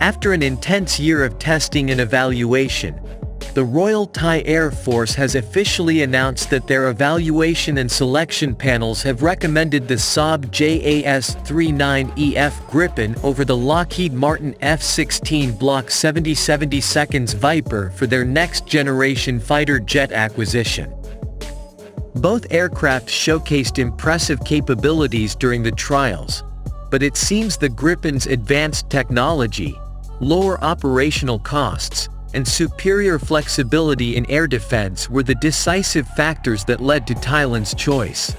After an intense year of testing and evaluation, the Royal Thai Air Force has officially announced that their evaluation and selection panels have recommended the Saab JAS-39E Gripen over the Lockheed Martin F-16 Block 7072 Viper for their next-generation fighter jet acquisition. Both aircraft showcased impressive capabilities during the trials, but it seems the Gripen's advanced technology, lower operational costs, and superior flexibility in air defense were the decisive factors that led to Thailand's choice.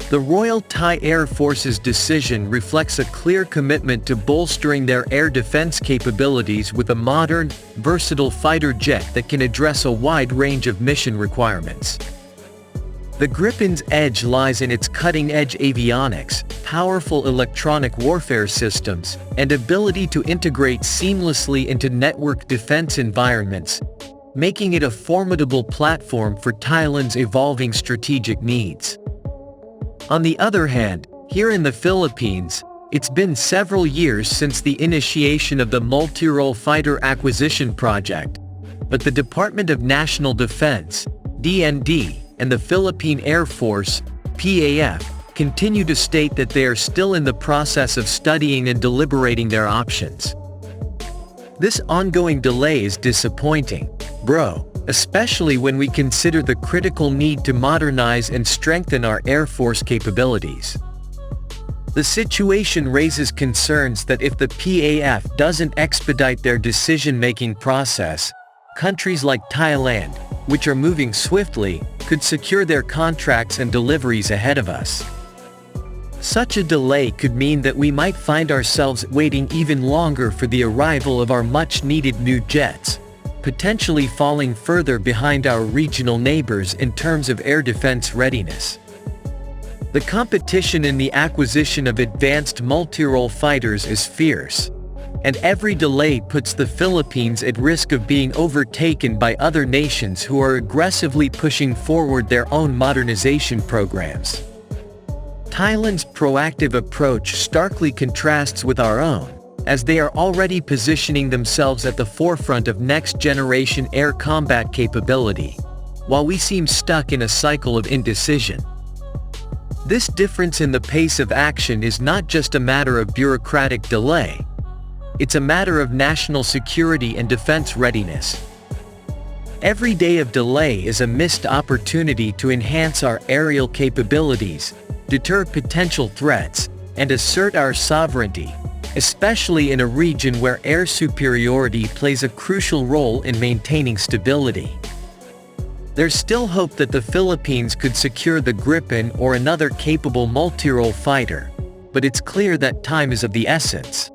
The Royal Thai Air Force's decision reflects a clear commitment to bolstering their air defense capabilities with a modern, versatile fighter jet that can address a wide range of mission requirements. The Gripen's edge lies in its cutting-edge avionics, powerful electronic warfare systems, and ability to integrate seamlessly into network defense environments, making it a formidable platform for Thailand's evolving strategic needs. On the other hand, here in the Philippines, it's been several years since the initiation of the Multirole fighter acquisition project, but the Department of National Defense, DND, and the Philippine Air Force, PAF, continue to state that they are still in the process of studying and deliberating their options. This ongoing delay is disappointing, bro, especially when we consider the critical need to modernize and strengthen our Air Force capabilities. The situation raises concerns that if the PAF doesn't expedite their decision-making process, countries like Thailand, which are moving swiftly, could secure their contracts and deliveries ahead of us. Such a delay could mean that we might find ourselves waiting even longer for the arrival of our much-needed new jets, potentially falling further behind our regional neighbors in terms of air defense readiness. The competition in the acquisition of advanced multirole fighters is fierce, and every delay puts the Philippines at risk of being overtaken by other nations who are aggressively pushing forward their own modernization programs. Thailand's proactive approach starkly contrasts with our own, as they are already positioning themselves at the forefront of next-generation air combat capability, while we seem stuck in a cycle of indecision. This difference in the pace of action is not just a matter of bureaucratic delay. It's a matter of national security and defense readiness. Every day of delay is a missed opportunity to enhance our aerial capabilities, deter potential threats, and assert our sovereignty, especially in a region where air superiority plays a crucial role in maintaining stability. There's still hope that the Philippines could secure the Gripen or another capable multirole fighter, but it's clear that time is of the essence.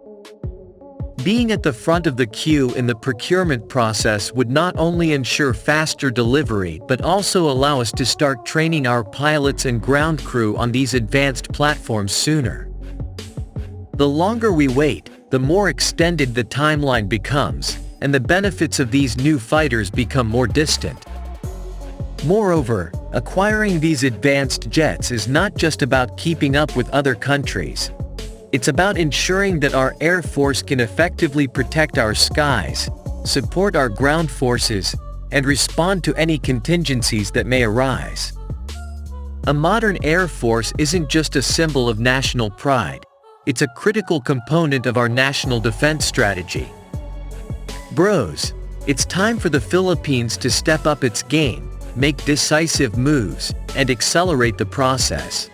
Being at the front of the queue in the procurement process would not only ensure faster delivery but also allow us to start training our pilots and ground crew on these advanced platforms sooner. The longer we wait, the more extended the timeline becomes, and the benefits of these new fighters become more distant. Moreover, acquiring these advanced jets is not just about keeping up with other countries. It's about ensuring that our Air Force can effectively protect our skies, support our ground forces, and respond to any contingencies that may arise. A modern Air Force isn't just a symbol of national pride, it's a critical component of our national defense strategy. Bros, it's time for the Philippines to step up its game, make decisive moves, and accelerate the process.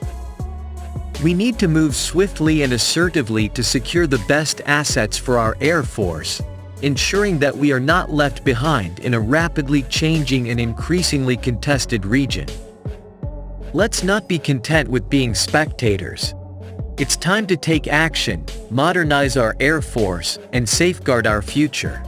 We need to move swiftly and assertively to secure the best assets for our Air Force, ensuring that we are not left behind in a rapidly changing and increasingly contested region. Let's not be content with being spectators. It's time to take action, modernize our Air Force, and safeguard our future.